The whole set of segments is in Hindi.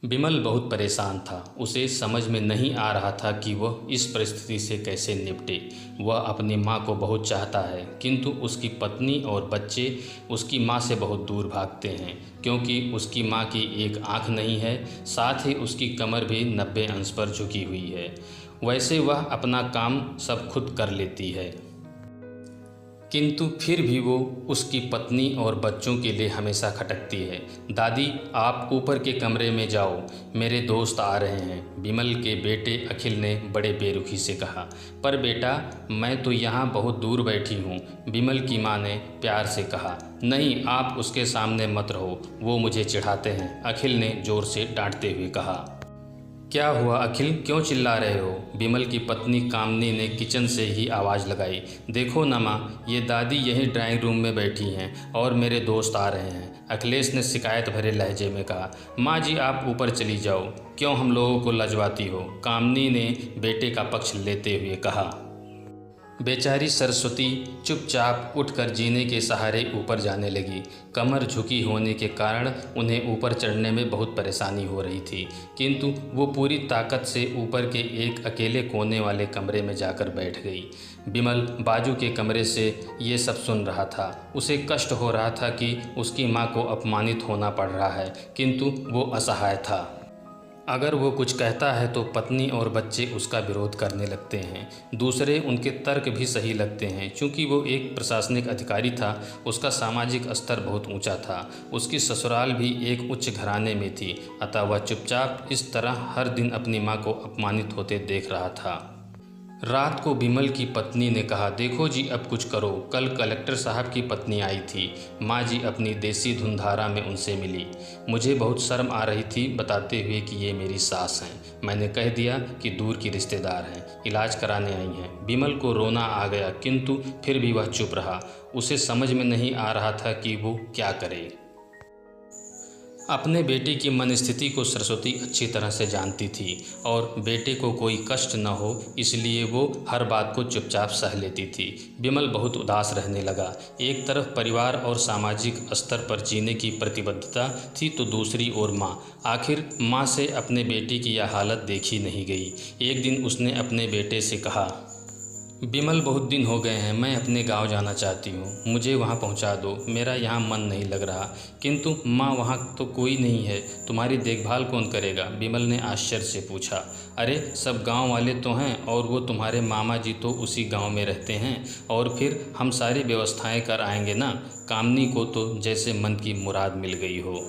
बिमल बहुत परेशान था। उसे समझ में नहीं आ रहा था कि वह इस परिस्थिति से कैसे निपटे। वह अपनी माँ को बहुत चाहता है, किंतु उसकी पत्नी और बच्चे उसकी माँ से बहुत दूर भागते हैं, क्योंकि उसकी माँ की एक आँख नहीं है, साथ ही उसकी कमर भी 90 अंश पर झुकी हुई है। वैसे वह अपना काम सब खुद कर लेती है, किंतु फिर भी वो उसकी पत्नी और बच्चों के लिए हमेशा खटकती है। दादी, आप ऊपर के कमरे में जाओ, मेरे दोस्त आ रहे हैं, बिमल के बेटे अखिल ने बड़े बेरुखी से कहा। पर बेटा, मैं तो यहाँ बहुत दूर बैठी हूँ, बिमल की माँ ने प्यार से कहा। नहीं, आप उसके सामने मत रहो, वो मुझे चिढ़ाते हैं, अखिल ने ज़ोर से डांटते हुए कहा। क्या हुआ अखिल, क्यों चिल्ला रहे हो? बिमल की पत्नी कामनी ने किचन से ही आवाज़ लगाई। देखो ना माँ, ये दादी यहीं ड्राइंग रूम में बैठी हैं और मेरे दोस्त आ रहे हैं, अखिलेश ने शिकायत भरे लहजे में कहा। माँ जी, आप ऊपर चली जाओ, क्यों हम लोगों को लजवाती हो? कामनी ने बेटे का पक्ष लेते हुए कहा। बेचारी सरस्वती चुपचाप उठकर जीने के सहारे ऊपर जाने लगी। कमर झुकी होने के कारण उन्हें ऊपर चढ़ने में बहुत परेशानी हो रही थी, किंतु वो पूरी ताकत से ऊपर के एक अकेले कोने वाले कमरे में जाकर बैठ गई। बिमल बाजू के कमरे से ये सब सुन रहा था। उसे कष्ट हो रहा था कि उसकी माँ को अपमानित होना पड़ रहा है, किंतु वो असहाय था। अगर वो कुछ कहता है तो पत्नी और बच्चे उसका विरोध करने लगते हैं। दूसरे उनके तर्क भी सही लगते हैं। चूँकि वो एक प्रशासनिक अधिकारी था, उसका सामाजिक स्तर बहुत ऊंचा था, उसकी ससुराल भी एक उच्च घराने में थी, अतः वह चुपचाप इस तरह हर दिन अपनी माँ को अपमानित होते देख रहा था। रात को बिमल की पत्नी ने कहा, देखो जी, अब कुछ करो, कल कलेक्टर साहब की पत्नी आई थी, माँ जी अपनी देसी धुंधारा में उनसे मिली। मुझे बहुत शर्म आ रही थी बताते हुए कि ये मेरी सास हैं। मैंने कह दिया कि दूर की रिश्तेदार हैं, इलाज कराने आई हैं। बिमल को रोना आ गया, किंतु फिर भी वह चुप रहा। उसे समझ में नहीं आ रहा था कि वो क्या करे। अपने बेटे की मनस्थिति को सरस्वती अच्छी तरह से जानती थी और बेटे को कोई कष्ट न हो, इसलिए वो हर बात को चुपचाप सह लेती थी। बिमल बहुत उदास रहने लगा। एक तरफ परिवार और सामाजिक स्तर पर जीने की प्रतिबद्धता थी, तो दूसरी ओर माँ। आखिर माँ से अपने बेटे की यह हालत देखी नहीं गई। एक दिन उसने अपने बेटे से कहा, बिमल, बहुत दिन हो गए हैं, मैं अपने गांव जाना चाहती हूँ, मुझे वहाँ पहुँचा दो, मेरा यहाँ मन नहीं लग रहा। किंतु माँ, वहाँ तो कोई नहीं है, तुम्हारी देखभाल कौन करेगा? बिमल ने आश्चर्य से पूछा। अरे, सब गांव वाले तो हैं, और वो तुम्हारे मामा जी तो उसी गांव में रहते हैं, और फिर हम सारी व्यवस्थाएं कर आएंगे ना। कामनी को तो जैसे मन की मुराद मिल गई हो।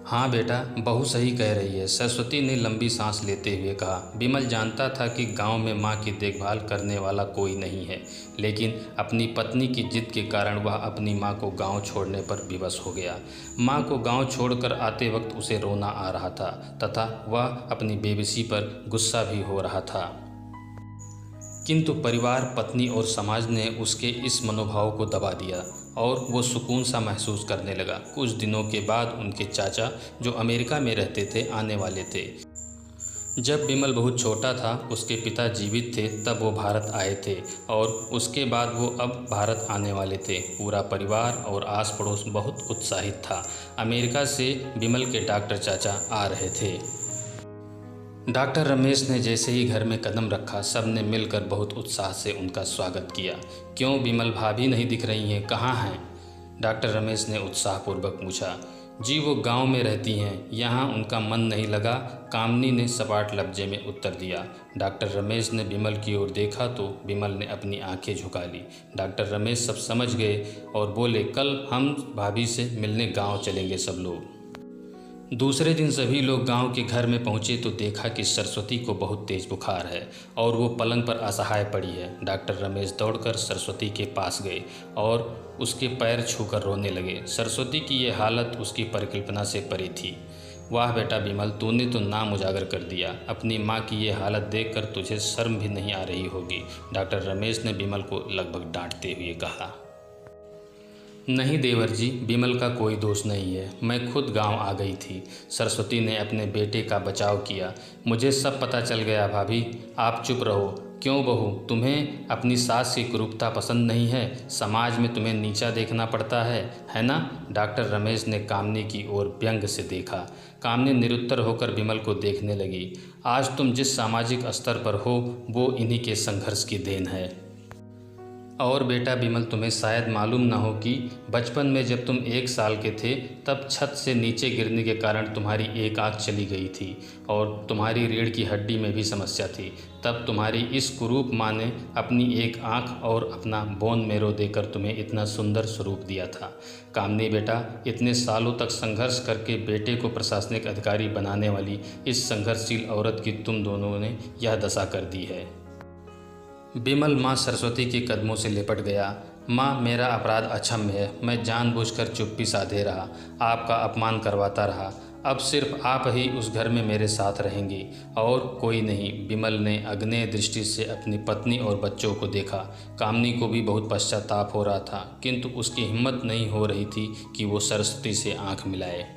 हाँ बेटा, बहू सही कह रही है, सरस्वती ने लंबी सांस लेते हुए कहा। बिमल जानता था कि गांव में माँ की देखभाल करने वाला कोई नहीं है, लेकिन अपनी पत्नी की जिद के कारण वह अपनी माँ को गांव छोड़ने पर विवश हो गया। माँ को गांव छोड़कर आते वक्त उसे रोना आ रहा था, तथा वह अपनी बेबसी पर गुस्सा भी हो रहा था। किंतु परिवार, पत्नी और समाज ने उसके इस मनोभाव को दबा दिया और वो सुकून सा महसूस करने लगा। कुछ दिनों के बाद उनके चाचा, जो अमेरिका में रहते थे, आने वाले थे। जब बिमल बहुत छोटा था, उसके पिता जीवित थे, तब वो भारत आए थे, और उसके बाद वो अब भारत आने वाले थे। पूरा परिवार और आस पड़ोस बहुत उत्साहित था। अमेरिका से बिमल के डॉक्टर चाचा आ रहे थे। डॉक्टर रमेश ने जैसे ही घर में कदम रखा, सब ने मिलकर बहुत उत्साह से उनका स्वागत किया। क्यों बिमल, भाभी नहीं दिख रही हैं, कहाँ हैं? डॉक्टर रमेश ने उत्साहपूर्वक पूछा। जी, वो गांव में रहती हैं, यहाँ उनका मन नहीं लगा, कामनी ने सपाट लफ्जे में उत्तर दिया। डॉक्टर रमेश ने बिमल की ओर देखा तो बिमल ने अपनी आंखें झुका ली। डॉक्टर रमेश सब समझ गए और बोले, कल हम भाभी से मिलने गाँव चलेंगे सब लोग। दूसरे दिन सभी लोग गांव के घर में पहुंचे तो देखा कि सरस्वती को बहुत तेज बुखार है और वो पलंग पर असहाय पड़ी है। डॉक्टर रमेश दौड़कर सरस्वती के पास गए और उसके पैर छूकर रोने लगे। सरस्वती की ये हालत उसकी परिकल्पना से परे थी। वाह बेटा बिमल, तूने तो नाम उजागर कर दिया। अपनी माँ की ये हालत देखकर तुझे शर्म भी नहीं आ रही होगी, डॉक्टर रमेश ने बिमल को लगभग डांटते हुए कहा। नहीं देवर जी, बिमल का कोई दोष नहीं है, मैं खुद गांव आ गई थी। सरस्वती ने अपने बेटे का बचाव किया। मुझे सब पता चल गया भाभी, आप चुप रहो। क्यों बहू, तुम्हें अपनी सास की कुरूपता पसंद नहीं है? समाज में तुम्हें नीचा देखना पड़ता है ना? डॉक्टर रमेश ने कामनी की ओर व्यंग से देखा। कामनी निरुत्तर होकर विमल को देखने लगी। आज तुम जिस सामाजिक स्तर पर हो वो इन्हीं के संघर्ष की देन है। और बेटा विमल, तुम्हें शायद मालूम न हो कि बचपन में जब तुम 1 साल के थे तब छत से नीचे गिरने के कारण तुम्हारी एक आँख चली गई थी और तुम्हारी रीढ़ की हड्डी में भी समस्या थी। तब तुम्हारी इस कुरूप माँ ने अपनी एक आँख और अपना बोन मैरो देकर तुम्हें इतना सुंदर स्वरूप दिया था। कामनी बेटा, इतने सालों तक संघर्ष करके बेटे को प्रशासनिक अधिकारी बनाने वाली इस संघर्षशील औरत की तुम दोनों ने यह दशा कर दी है। विमल माँ सरस्वती के कदमों से लिपट गया। माँ, मेरा अपराध अक्षम्य है। मैं जानबूझकर चुप्पी साधे रहा, आपका अपमान करवाता रहा। अब सिर्फ आप ही उस घर में मेरे साथ रहेंगी और कोई नहीं। विमल ने अग्नेय दृष्टि से अपनी पत्नी और बच्चों को देखा। कामनी को भी बहुत पश्चाताप हो रहा था, किंतु उसकी हिम्मत नहीं हो रही थी कि वो सरस्वती से आंख मिलाए।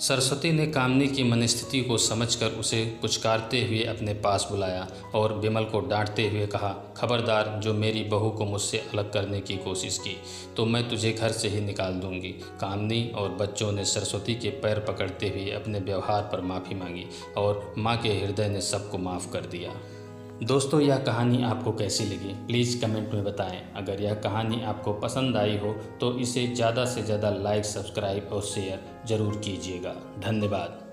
सरस्वती ने कामनी की मनस्थिति को समझकर उसे पुचकारते हुए अपने पास बुलाया और विमल को डांटते हुए कहा, खबरदार, जो मेरी बहू को मुझसे अलग करने की कोशिश की तो मैं तुझे घर से ही निकाल दूंगी। कामनी और बच्चों ने सरस्वती के पैर पकड़ते हुए अपने व्यवहार पर माफ़ी मांगी और माँ के हृदय ने सबको माफ़ कर दिया। दोस्तों, यह कहानी आपको कैसी लगी प्लीज़ कमेंट में बताएं। अगर यह कहानी आपको पसंद आई हो तो इसे ज़्यादा से ज़्यादा लाइक, सब्सक्राइब और शेयर ज़रूर कीजिएगा। धन्यवाद।